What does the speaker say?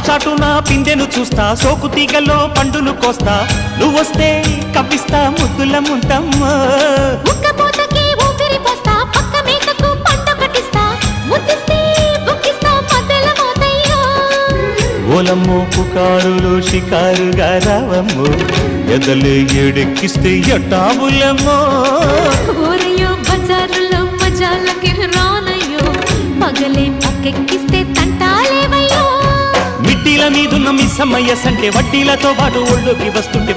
చాటున పిందెను చూస్తా, సోకు తీగల్లో పండును కోస్తా, నువ్వొస్తే కప్పిస్తా ముద్దుల ముంతమ్మో. ఉక్కపోతకి ఊపిరి పోస్తా, పక్క మేకకు పంట కట్టిస్తా, ముద్దిస్తే బుక్కిస్తా మద్దెల మోతయ్యో. ఓలమ్మో పుకారులు షికారుగా రావమ్మో, ఎదలు ఏడెక్కిస్తే ఎట్టాబులమ్మో. ఊరయ్యో బజారులో మజాలకి రానయ్యో, పగలే పక్కెక్కిస్తే తంటాలేవయ్యో. మిట్టిల మీదున్న మిస్సమ్మయ్య సంటే వడ్డీలతో పాటు ఒళ్ళోకి వస్తుంటే